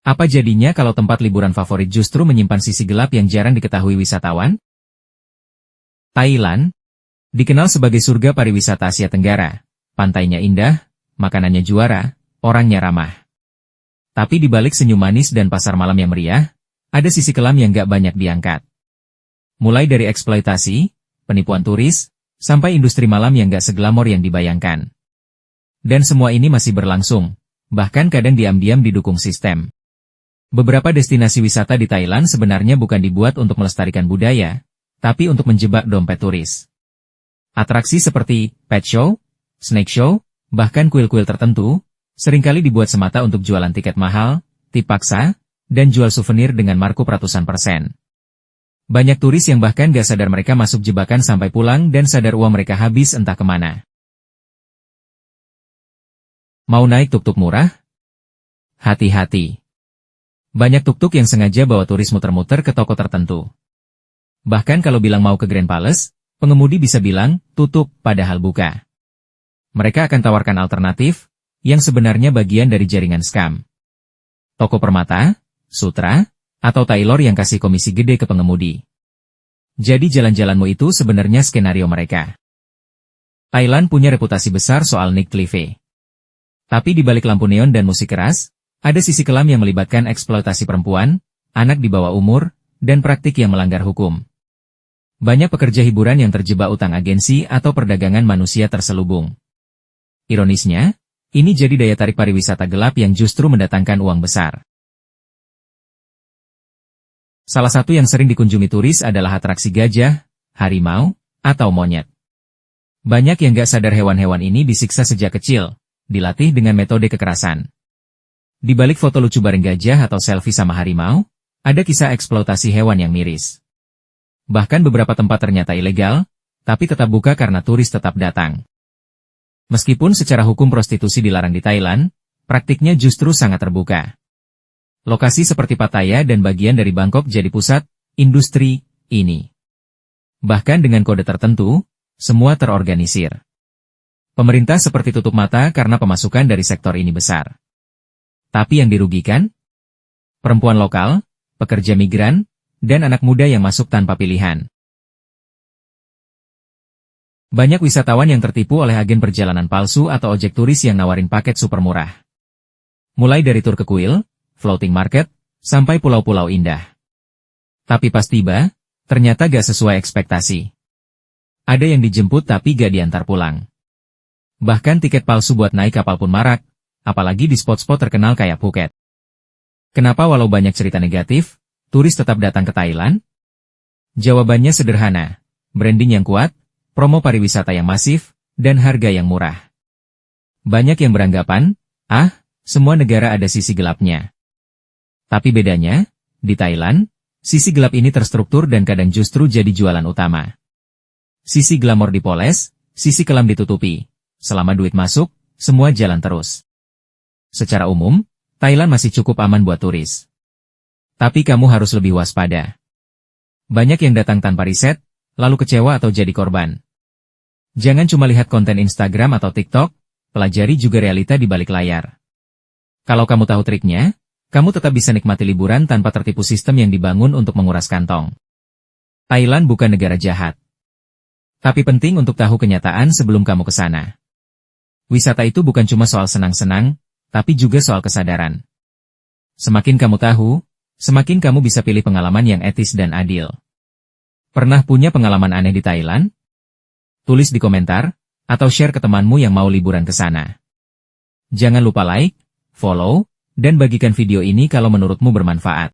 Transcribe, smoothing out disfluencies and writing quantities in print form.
Apa jadinya kalau tempat liburan favorit justru menyimpan sisi gelap yang jarang diketahui wisatawan? Thailand dikenal sebagai surga pariwisata Asia Tenggara. Pantainya indah, makanannya juara, orangnya ramah. Tapi di balik senyum manis dan pasar malam yang meriah, ada sisi kelam yang gak banyak diangkat. Mulai dari eksploitasi, penipuan turis, sampai industri malam yang gak seglamor yang dibayangkan. Dan semua ini masih berlangsung, bahkan kadang diam-diam didukung sistem. Beberapa destinasi wisata di Thailand sebenarnya bukan dibuat untuk melestarikan budaya, tapi untuk menjebak dompet turis. Atraksi seperti pet show, snake show, bahkan kuil-kuil tertentu, seringkali dibuat semata untuk jualan tiket mahal, tip paksa, dan jual souvenir dengan markup ratusan %. Banyak turis yang bahkan gak sadar mereka masuk jebakan sampai pulang dan sadar uang mereka habis entah kemana. Mau naik tuk-tuk murah? Hati-hati. Banyak tuk-tuk yang sengaja bawa turis muter-muter ke toko tertentu. Bahkan kalau bilang mau ke Grand Palace, pengemudi bisa bilang, tutup, padahal buka. Mereka akan tawarkan alternatif, yang sebenarnya bagian dari jaringan scam. Toko permata, sutra, atau tailor yang kasih komisi gede ke pengemudi. Jadi jalan-jalanmu itu sebenarnya skenario mereka. Thailand punya reputasi besar soal nightlife. Tapi di balik lampu neon dan musik keras, ada sisi kelam yang melibatkan eksploitasi perempuan, anak di bawah umur, dan praktik yang melanggar hukum. Banyak pekerja hiburan yang terjebak utang agensi atau perdagangan manusia terselubung. Ironisnya, ini jadi daya tarik pariwisata gelap yang justru mendatangkan uang besar. Salah satu yang sering dikunjungi turis adalah atraksi gajah, harimau, atau monyet. Banyak yang gak sadar hewan-hewan ini disiksa sejak kecil, dilatih dengan metode kekerasan. Di balik foto lucu bareng gajah atau selfie sama harimau, ada kisah eksploitasi hewan yang miris. Bahkan beberapa tempat ternyata ilegal, tapi tetap buka karena turis tetap datang. Meskipun secara hukum prostitusi dilarang di Thailand, praktiknya justru sangat terbuka. Lokasi seperti Pattaya dan bagian dari Bangkok jadi pusat industri ini. Bahkan dengan kode tertentu, semua terorganisir. Pemerintah seperti tutup mata karena pemasukan dari sektor ini besar. Tapi yang dirugikan? Perempuan lokal, pekerja migran, dan anak muda yang masuk tanpa pilihan. Banyak wisatawan yang tertipu oleh agen perjalanan palsu atau ojek turis yang nawarin paket super murah. Mulai dari tur ke kuil, floating market, sampai pulau-pulau indah. Tapi pas tiba, ternyata gak sesuai ekspektasi. Ada yang dijemput tapi gak diantar pulang. Bahkan tiket palsu buat naik kapal pun marak, apalagi di spot-spot terkenal kayak Phuket. Kenapa walau banyak cerita negatif, turis tetap datang ke Thailand? Jawabannya sederhana, branding yang kuat, promo pariwisata yang masif, dan harga yang murah. Banyak yang beranggapan, semua negara ada sisi gelapnya. Tapi bedanya, di Thailand, sisi gelap ini terstruktur dan kadang justru jadi jualan utama. Sisi glamor dipoles, sisi kelam ditutupi. Selama duit masuk, semua jalan terus. Secara umum, Thailand masih cukup aman buat turis. Tapi kamu harus lebih waspada. Banyak yang datang tanpa riset, lalu kecewa atau jadi korban. Jangan cuma lihat konten Instagram atau TikTok, pelajari juga realita di balik layar. Kalau kamu tahu triknya, kamu tetap bisa nikmati liburan tanpa tertipu sistem yang dibangun untuk menguras kantong. Thailand bukan negara jahat. Tapi penting untuk tahu kenyataan sebelum kamu ke sana. Wisata itu bukan cuma soal senang-senang, tapi juga soal kesadaran. Semakin kamu tahu, semakin kamu bisa pilih pengalaman yang etis dan adil. Pernah punya pengalaman aneh di Thailand? Tulis di komentar, atau share ke temanmu yang mau liburan ke sana. Jangan lupa like, follow, dan bagikan video ini kalau menurutmu bermanfaat.